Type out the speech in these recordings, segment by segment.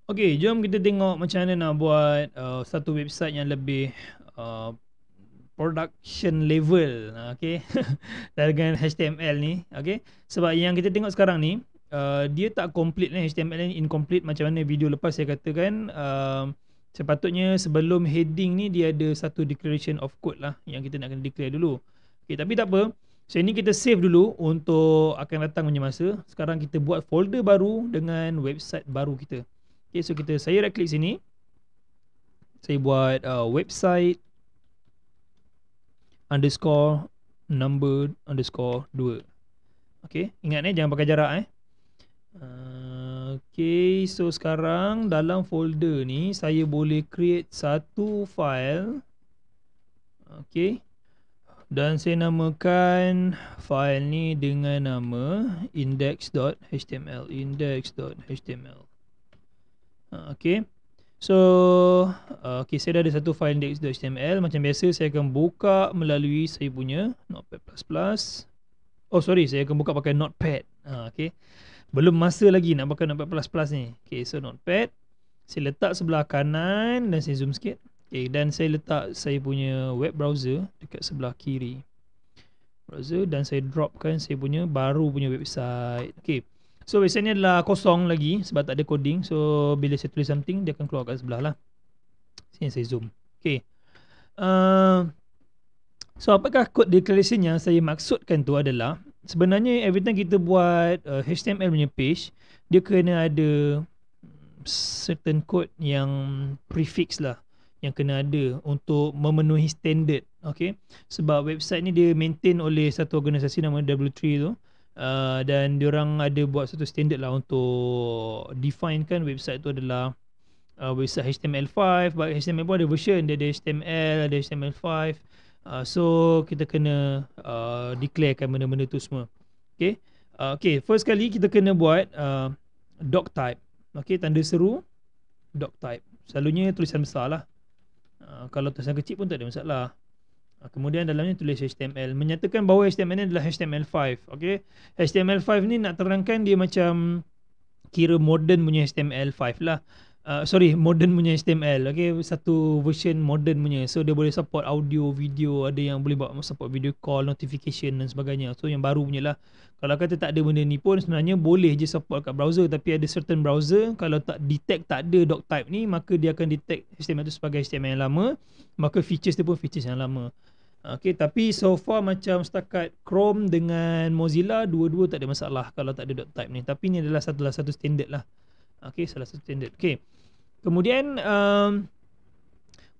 Okey, jom kita tengok macam mana nak buat satu website yang lebih uh, production level. Okey. Dengan HTML ni, okey. Sebab yang kita tengok sekarang ni dia tak complete ni, HTML ni incomplete. Macam mana video lepas saya katakan, sepatutnya sebelum heading ni dia ada satu declaration of code lah yang kita nak kena declare dulu. Okey, tapi tak apa. So ini kita save dulu untuk akan datang punya masa. Sekarang kita buat folder baru dengan website baru kita. Okay, so saya right click sini. Saya buat website underscore number underscore 2. Okay, ingat jangan pakai jarak Okay, so sekarang dalam folder ni saya boleh create satu file. Okay, dan saya namakan file ni dengan nama index.html. Index.html. Okay. So okay, saya dah ada satu file index.html. Macam biasa saya akan buka melalui saya punya Notepad++. Oh sorry, saya akan buka pakai Notepad. Okay, belum masa lagi nak pakai Notepad++ ni. Okay, so Notepad saya letak sebelah kanan dan saya zoom sikit. Okay, dan saya letak saya punya web browser dekat sebelah kiri browser, dan saya dropkan saya punya baru punya website. Okay, so website ni adalah kosong lagi sebab tak ada coding. So bila saya tulis something, dia akan keluar kat sebelah lah. Sini saya zoom. Okay, so apakah code declaration yang saya maksudkan tu adalah, sebenarnya every time kita buat HTML punya page, dia kena ada certain code yang prefix lah, yang kena ada untuk memenuhi standard. Okay, sebab website ni dia maintain oleh satu organisasi nama W3 tu, dan diorang ada buat satu standard lah untuk define kan website tu adalah website HTML5. HTML pun ada version, dia ada HTML, ada HTML5. So kita kena declarekan benda-benda tu semua. Okay, okay, first kali kita kena buat doc type. Okay, tanda seru doc type. Selalunya tulisan besar lah. Kalau tulisan kecil pun tak ada masalah. Kemudian dalamnya tulis HTML, menyatakan bahawa HTML ni adalah HTML5. Okay, HTML5 ni nak terangkan dia macam kira modern punya HTML5 lah. Sorry, modern punya HTML. Okay, satu version modern punya. So dia boleh support audio, video, ada yang boleh buat support video call, notification dan sebagainya. So yang baru punya lah. Kalau kata tak ada benda ni pun sebenarnya boleh je support kat browser, tapi ada certain browser kalau tak detect tak ada doc type ni, maka dia akan detect HTML tu sebagai HTML yang lama, maka features dia pun features yang lama. Okay, tapi so far macam setakat Chrome dengan Mozilla, dua-dua tak ada masalah kalau tak ada dot type ni. Tapi ni adalah satu standard lah. Okay, salah satu standard. Okay, kemudian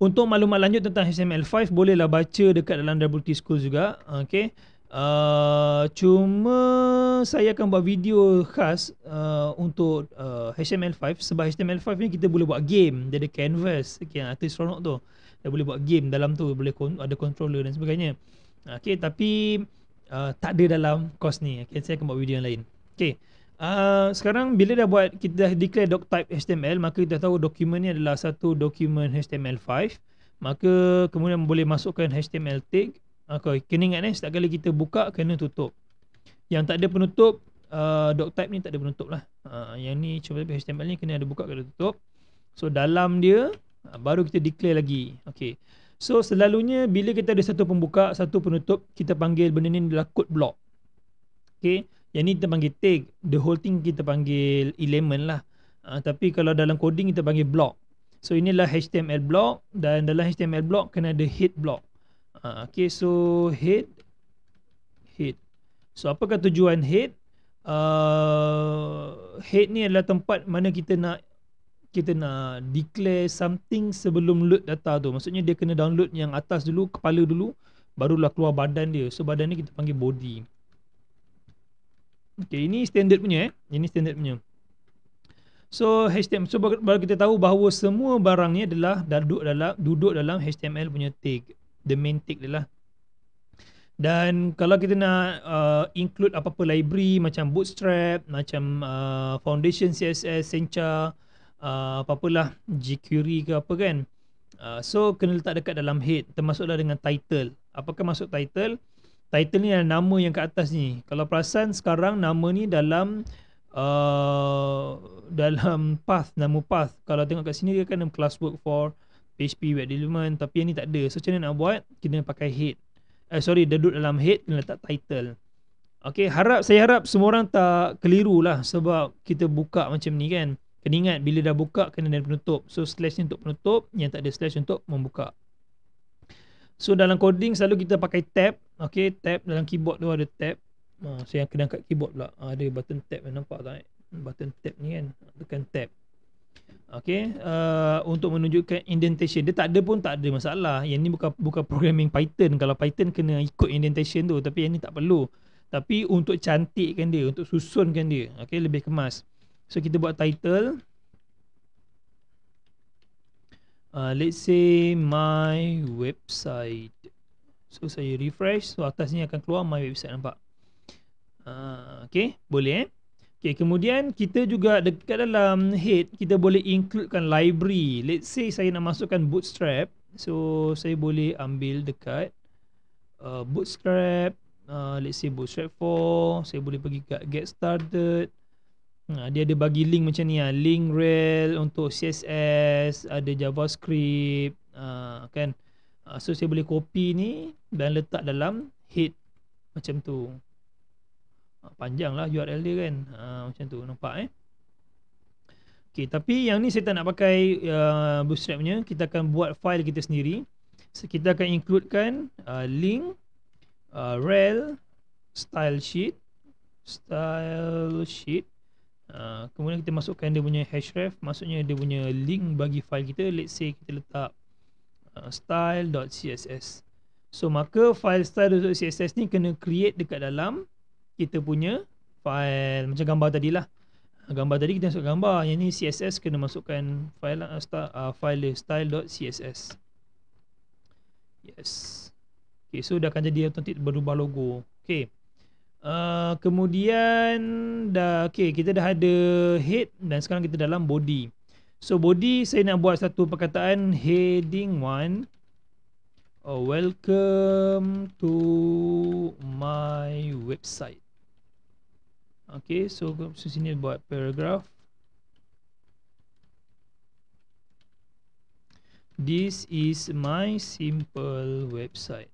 untuk maklumat lanjut tentang HTML5 bolehlah baca dekat dalam WT School juga. Okay, cuma saya akan buat video khas untuk HTML5, sebab HTML5 ni kita boleh buat game. Dia ada canvas, okay, artis seronok tu. Dia boleh buat game dalam tu, boleh ada controller dan sebagainya. Okay, tapi tak ada dalam course ni. Okay, saya akan buat video yang lain. Okay, sekarang bila dah buat, kita dah declare doc type HTML, maka kita tahu dokumen ni adalah satu dokumen HTML5. Maka kemudian boleh masukkan HTML tag. Okay, kena ingat setiap kali kita buka kena tutup. Yang tak ada penutup, doc type ni tak ada penutup lah. Yang ni cuba HTML ni kena ada buka, kena tutup. So dalam dia baru kita declare lagi. Okay, so selalunya bila kita ada satu pembuka, satu penutup, kita panggil benda ni adalah code block. Okay, yang ni kita panggil tag. The whole thing kita panggil element lah. Tapi kalau dalam coding kita panggil block. So inilah HTML block, dan dalam HTML block kena ada head block. Okay, so head. So apakah tujuan head? Head ni adalah tempat mana kita nak declare something sebelum load data tu. Maksudnya dia kena download yang atas dulu, kepala dulu, barulah keluar badan dia. So badan ni kita panggil body. Okay, ini standard punya Ini standard punya. So HTML, so baru kita tahu bahawa semua barang ni adalah duduk dalam HTML punya tag. The main tag dia lah. Dan kalau kita nak include apa-apa library macam Bootstrap, macam Foundation CSS, Sencha, apa-apalah, jQuery ke apa kan, so kena letak dekat dalam head, termasuklah dengan title. Apakah maksud title? Title ni adalah nama yang kat atas ni. Kalau perasan sekarang nama ni dalam dalam path, nama path. Kalau tengok kat sini dia kan classwork for PHP web development, tapi yang ni tak ada. So macam mana nak buat? Kita pakai head. Duduk dalam head, kena letak title. Okay, saya harap semua orang tak keliru lah sebab kita buka macam ni kan. Kena ingat bila dah buka kena ada penutup. So slash ni untuk penutup, yang tak ada slash untuk membuka. So dalam coding selalu kita pakai tab. Okay, tab dalam keyboard tu ada tab. Saya kena angkat keyboard pula. Ada button tab, nampak tak? Button tab ni kan, tekan tab. Okay, untuk menunjukkan indentation. Dia tak ada pun tak ada masalah. Yang ni bukan programming Python. Kalau Python kena ikut indentation tu, tapi yang ni tak perlu. Tapi untuk cantikkan dia, untuk susunkan dia, okay, lebih kemas. So kita buat title, let's say my website. So saya refresh, so atas ni akan keluar my website, nampak? Okay, boleh Okay, kemudian kita juga dekat dalam head kita boleh includekan library. Let's say saya nak masukkan Bootstrap, so saya boleh ambil dekat Bootstrap, let's say Bootstrap 4. Saya boleh pergi kat get started. Dia ada bagi link macam ni, link rel untuk CSS, ada JavaScript, kan. So saya boleh copy ni dan letak dalam head macam tu. Panjang lah URL dia kan, macam tu, nampak Okay, tapi yang ni saya tak nak pakai Bootstrap punya. Kita akan buat file kita sendiri. So kita akan includekan link, rel, style sheet. Kemudian kita masukkan dia punya href, maksudnya dia punya link bagi file kita. Let's say kita letak style.css. So maka file style.css ni kena create dekat dalam kita punya file, macam gambar tadi lah. Gambar tadi kita masuk gambar, yang ni CSS kena masukkan file style.css. Yes. Okay, so dah akan jadi automatic berubah logo. Okay, kemudian kita dah ada head dan sekarang kita dalam body. So body saya nak buat satu perkataan heading 1, welcome to my website. Okay, so sini buat paragraph. This is my simple website.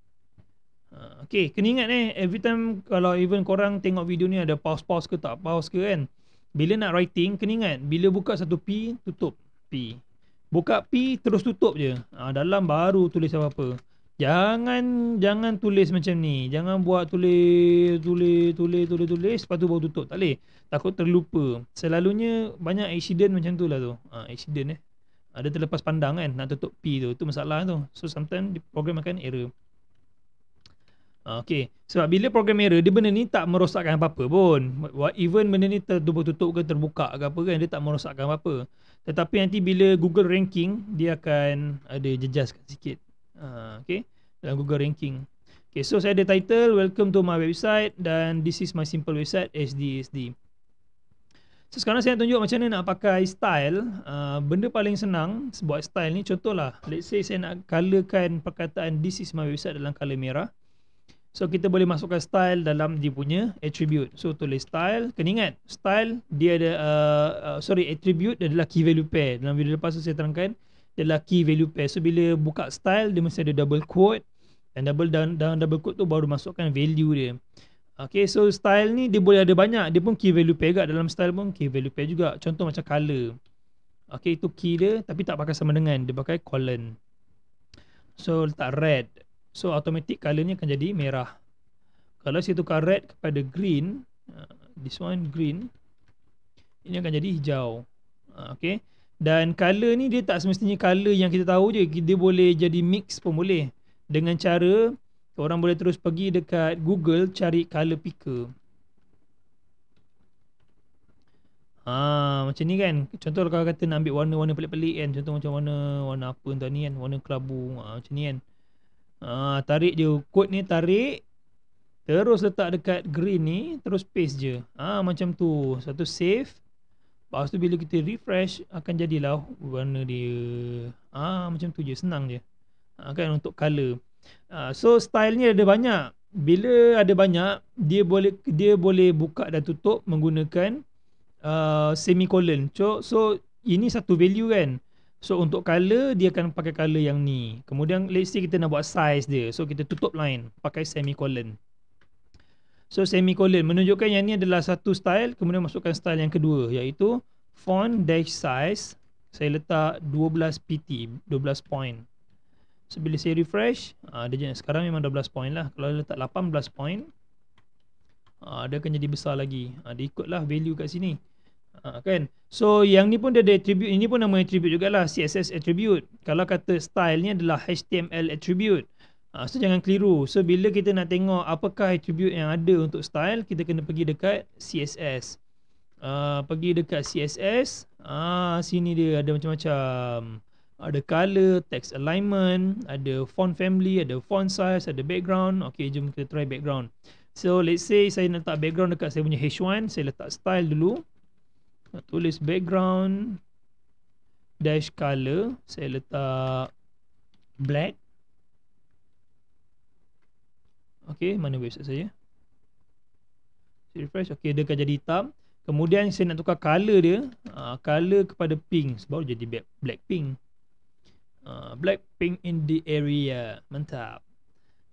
Okay, kena ingat every time kalau even korang tengok video ni ada pause ke tak pause ke kan. Bila nak writing, kena ingat bila buka satu P, tutup P. Buka P, terus tutup je. Dalam baru tulis apa-apa. Jangan tulis macam ni. Jangan buat tulis lepas tu baru tutup. Tak boleh. Takut terlupa. Selalunya banyak accident macam tu lah tu. Accident ada terlepas pandang kan, nak tutup P tu. Tu masalah tu. So sometimes program akan error. Okay, sebab bila program error, dia benda ni tak merosakkan apa-apa pun. Even benda ni tertutup ke terbuka ke apa kan, dia tak merosakkan apa-apa. Tetapi nanti bila Google ranking, dia akan ada jejaskan sikit. Okay, dalam Google ranking. Okay, so saya ada title, welcome to my website, dan this is my simple website, SD. So sekarang saya nak tunjuk macam mana nak pakai style. Benda paling senang buat style ni, contohlah, let's say saya nak colorkan perkataan this is my website dalam color merah. So kita boleh masukkan style dalam dia punya attribute. So tulis style, kena ingat style dia ada attribute adalah key value pair. Dalam video lepas tu saya terangkan adalah key value pair. So bila buka style, dia mesti ada double quote, dan dalam double quote tu baru masukkan value dia. Okay, so style ni dia boleh ada banyak. Dia pun key value pair juga. Dalam style pun key value pair juga. Contoh macam color. Okay, itu key dia, tapi tak pakai sama dengan, dia pakai colon. So letak red, so automatic color ni akan jadi merah. Kalau saya tukar red kepada green, this one green, ini akan jadi hijau. Okay, dan color ni dia tak semestinya color yang kita tahu je. Dia boleh jadi mix pun boleh. Dengan cara orang boleh terus pergi dekat Google cari color picker. Macam ni kan. Contoh kalau kata nak ambil warna-warna pelik-pelik kan. Contoh macam warna apa entah ni kan, warna kelabu, macam ni kan. Tarik je kod ni, tarik, terus letak dekat green ni, terus paste je. Macam tu. Satu save. Lepas tu bila kita refresh, akan jadilah warna dia. Macam tu je, senang je. Kan untuk color. So style ni ada banyak. Bila ada banyak, dia boleh buka dan tutup menggunakan semicolon. So ini satu value kan. So untuk color dia akan pakai color yang ni. Kemudian let's say kita nak buat size dia. So kita tutup line pakai semicolon. So semicolon menunjukkan yang ni adalah satu style. Kemudian masukkan style yang kedua, iaitu font dash size. Saya letak 12 pt, 12 point. So bila saya refresh, dia sekarang memang 12 point lah. Kalau letak 18 point, dia akan jadi besar lagi. Dia ikutlah value kat sini. Kan? So yang ni pun dia ada attribute. Ini pun nama attribute jugalah, CSS attribute. Kalau kata style ni adalah HTML attribute, so jangan keliru. So bila kita nak tengok apakah attribute yang ada untuk style, kita kena pergi dekat CSS. Pergi dekat CSS. Sini dia ada macam-macam. Ada color, text alignment, ada font family, ada font size, ada background. Okay, jom kita try background. So let's say saya nak letak background dekat saya punya H1. Saya letak style dulu. Tulis background dash color. Saya letak black. Okay, mana website saya? Saya refresh. Okay, dia akan jadi hitam. Kemudian saya nak tukar color dia, color kepada pink. Baru jadi black pink. Black pink in the area. Mantap.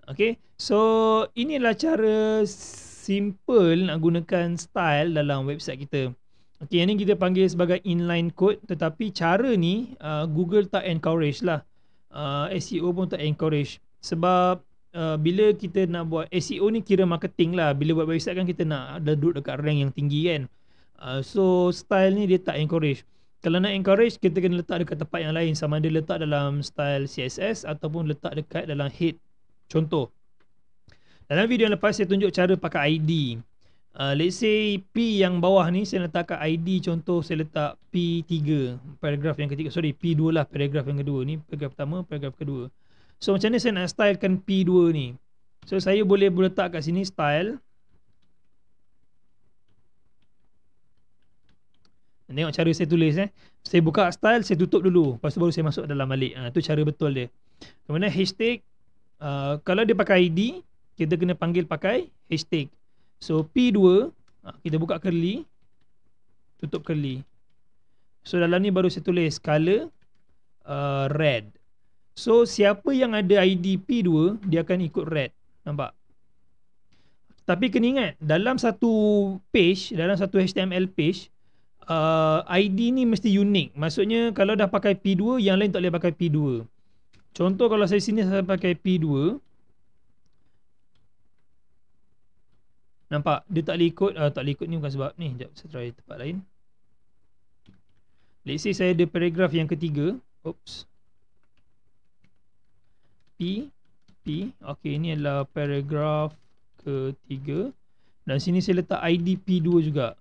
Okay, so inilah cara simple nak gunakan style dalam website kita. Okay, yang ni kita panggil sebagai inline code. Tetapi cara ni Google tak encourage lah. SEO pun tak encourage. Sebab bila kita nak buat SEO ni kira marketing lah. Bila buat website kan kita nak duduk dekat rank yang tinggi kan. So style ni dia tak encourage. Kalau nak encourage, kita kena letak dekat tempat yang lain. Sama ada letak dalam style CSS ataupun letak dekat dalam head. Contoh, dalam video yang lepas saya tunjuk cara pakai ID. Let's say P yang bawah ni saya letak kat ID. Contoh saya letak P3, paragraf yang ketiga. Sorry, P2 lah, paragraf yang kedua. Ni paragraf pertama, paragraf kedua. So macam mana saya nak stylekan P2 ni? So saya boleh letak kat sini style. Tengok cara saya tulis Saya buka style, saya tutup dulu. Lepas tu baru saya masuk dalam balik. Tu cara betul dia. Kemudian hashtag. Kalau dia pakai ID, kita kena panggil pakai hashtag. So P2, kita buka curly, tutup curly. So dalam ni baru saya tulis color red. So siapa yang ada ID P2, dia akan ikut red. Nampak? Tapi kena ingat, dalam satu page, dalam satu HTML page, ID ni mesti unik. Maksudnya kalau dah pakai P2, yang lain tak boleh pakai P2. Contoh kalau saya sini saya pakai P2, nampak? Dia tak boleh ikut. Tak boleh ikut ni bukan sebab ni. Sekejap, saya try tempat lain. Let's say saya ada paragraf yang ketiga. Oops. P. Okay, ini adalah paragraf ketiga. Dan sini saya letak ID P2 juga.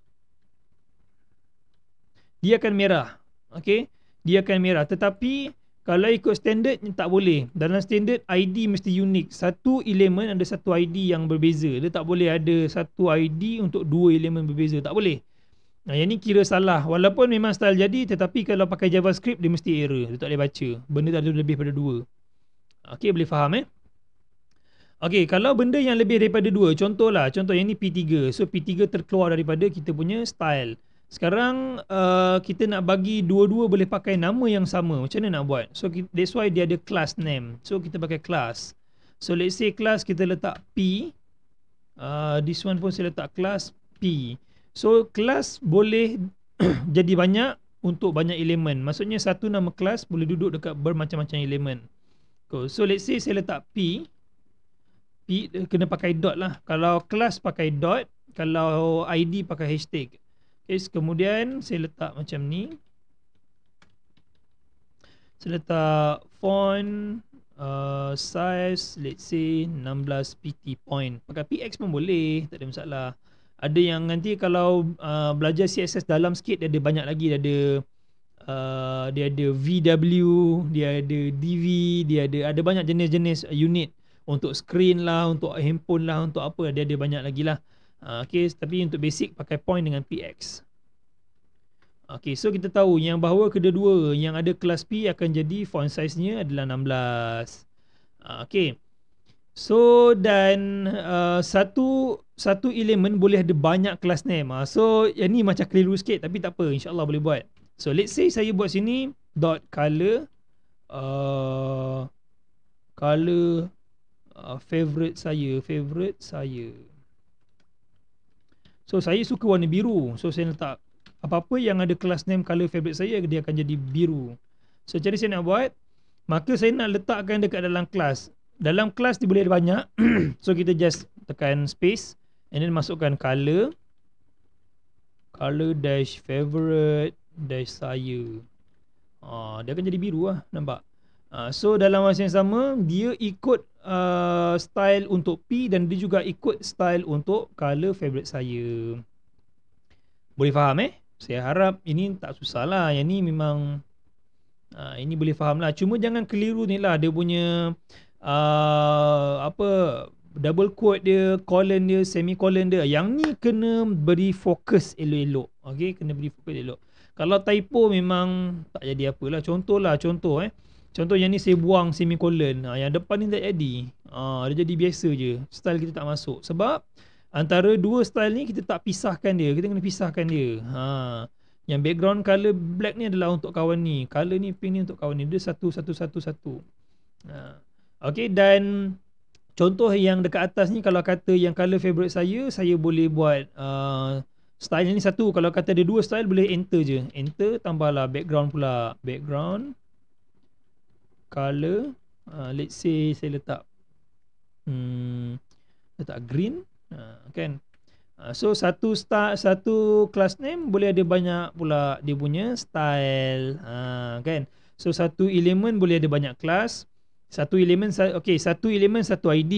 Dia akan merah. Okay, dia akan merah. Tetapi kalau ikut standard tak boleh. Dalam standard ID mesti unik. Satu elemen ada satu ID yang berbeza. Dia tak boleh ada satu ID untuk dua elemen berbeza. Tak boleh. Yang ni kira salah. Walaupun memang style jadi, tetapi kalau pakai JavaScript dia mesti error. Dia tak boleh baca. Benda tak ada lebih pada dua. Okay, boleh faham Okay, kalau benda yang lebih daripada dua, contoh yang ni P3. So P3 terkeluar daripada kita punya style. Sekarang kita nak bagi dua-dua boleh pakai nama yang sama. Macam mana nak buat? So that's why dia ada class name. So kita pakai class. So let's say class kita letak P. This one pun saya letak class P. So class boleh jadi banyak untuk banyak elemen. Maksudnya satu nama class boleh duduk dekat bermacam-macam elemen. So let's say saya letak P. P kena pakai dot lah. Kalau class pakai dot, kalau ID pakai hashtag. Okay, kemudian saya letak macam ni. Saya letak font size, let's say 16 pt point. Pakai px pun boleh, tak ada masalah. Ada yang nanti kalau belajar CSS dalam sikit, dia ada banyak lagi. Dia ada VW, dia ada DV, dia ada banyak jenis-jenis unit. Untuk screen lah, untuk handphone lah, untuk apa, dia ada banyak lagi lah. Okay, tapi untuk basic pakai point dengan px. Okay, so kita tahu yang bahawa kedua-dua yang ada kelas P akan jadi font size-nya adalah 16. Okay, so dan satu satu elemen boleh ada banyak class name. So yang ni macam keliru sikit, tapi tak apa, insyaAllah boleh buat. So let's say saya buat sini dot color color favorite saya. So saya suka warna biru, so saya letak apa-apa yang ada class name color favorite saya, dia akan jadi biru. So jadi saya nak buat, maka saya nak letakkan dekat dalam kelas. Dalam kelas dia boleh ada banyak. So kita just tekan space and then masukkan color dash favorite dash saya. Dia akan jadi biru lah, nampak? So dalam masa yang sama, dia ikut style untuk P dan dia juga ikut style untuk color favorite saya. Boleh faham Saya harap ini tak susah lah. Yang ni memang ini boleh faham lah. Cuma jangan keliru ni lah, dia punya double quote dia, colon dia, semicolon dia. Yang ni kena beri fokus elok-elok. Okay, kena beri fokus elok. Kalau typo memang tak jadi apalah. Contoh yang ni saya buang semicolon, yang depan ni tak jadi. Dia jadi biasa je. Style kita tak masuk. Sebab antara dua style ni kita tak pisahkan dia. Kita kena pisahkan dia. Yang background color black ni adalah untuk kawan ni. Color ni pink ni untuk kawan ni. Dia satu. Okay, dan contoh yang dekat atas ni, kalau kata yang color favorite saya boleh buat style ni satu. Kalau kata ada dua style, boleh enter je. Enter, tambahlah background pula. Background color, let's say saya letak green, kan? So satu class name boleh ada banyak pula dia punya style, kan? So satu elemen boleh ada banyak kelas. Satu elemen satu ID,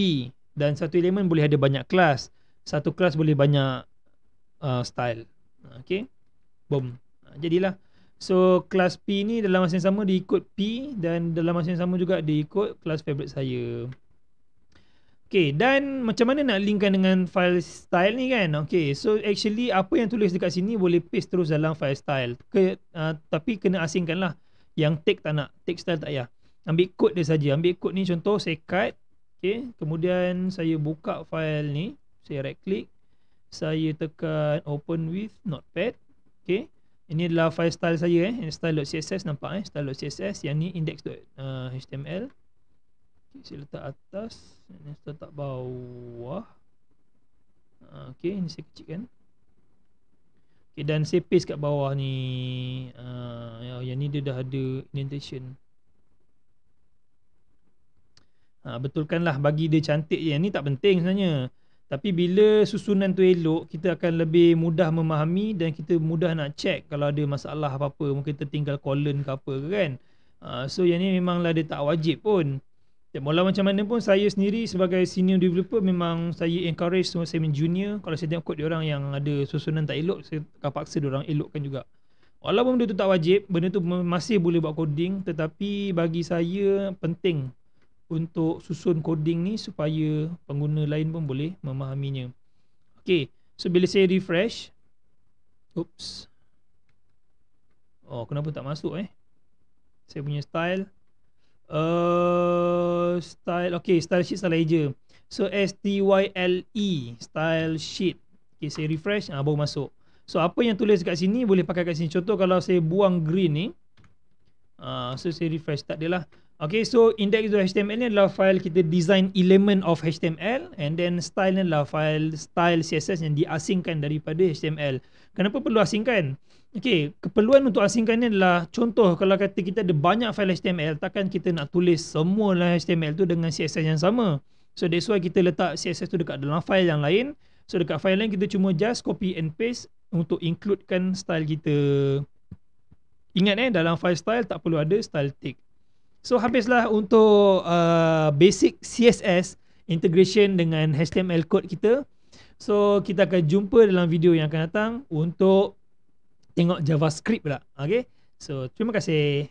dan satu elemen boleh ada banyak kelas. Satu kelas boleh banyak style. Okay, boom, jadilah. So kelas P ni dalam masa yang sama dia ikut P, dan dalam masa yang sama juga dia ikut kelas favorite saya. Okay, dan macam mana nak linkkan dengan file style ni kan? Okay, so actually apa yang tulis dekat sini boleh paste terus dalam file style. Tapi kena asingkan lah. Yang tag tak nak, tag style tak payah. Ambil kod dia saja. Ambil kod ni, contoh saya cut. Okay, kemudian saya buka file ni, saya right click, saya tekan open with notepad. Okay, ini adalah file style saya style.css, nampak style.css. Yang ni index.html. Okay, saya letak atas, ini saya letak bawah. Okay, ini saya kecilkan. Okay, dan saya paste kat bawah ni. Yang ni dia dah ada indentation. Betulkanlah, bagi dia cantik je. Yang ni tak penting sebenarnya. Tapi bila susunan tu elok, kita akan lebih mudah memahami dan kita mudah nak check kalau ada masalah apa-apa. Mungkin tertinggal colon ke apa ke kan. So yang ni memanglah dia tak wajib pun. Walau macam mana pun, saya sendiri sebagai senior developer memang saya encourage semua saya junior, kalau saya tengok kod diorang yang ada susunan tak elok, saya akan paksa diorang elokkan juga. Walaupun benda tu tak wajib, benda tu masih boleh buat coding, tetapi bagi saya penting untuk susun coding ni supaya pengguna lain pun boleh memahaminya. Okay, so bila saya refresh, oops, kenapa tak masuk saya punya style okay, style sheet salah eja. So style style sheet. Okay, saya refresh, baru masuk. So apa yang tulis kat sini boleh pakai kat sini. Contoh kalau saya buang green ni, so saya refresh, tak adalah. Okay, so index.html ni adalah file kita design element of HTML, and then style ni adalah file style CSS yang diasingkan daripada HTML. Kenapa perlu asingkan? Okay, keperluan untuk asingkan ni adalah, contoh kalau kata kita ada banyak file HTML, takkan kita nak tulis semua HTML tu dengan CSS yang sama. So that's why kita letak CSS tu dekat dalam file yang lain. So dekat file lain kita cuma just copy and paste untuk includekan style kita. Ingat dalam file style tak perlu ada style tag. So habislah untuk basic CSS integration dengan HTML code kita. So kita akan jumpa dalam video yang akan datang untuk tengok JavaScript pula. Okay, so terima kasih.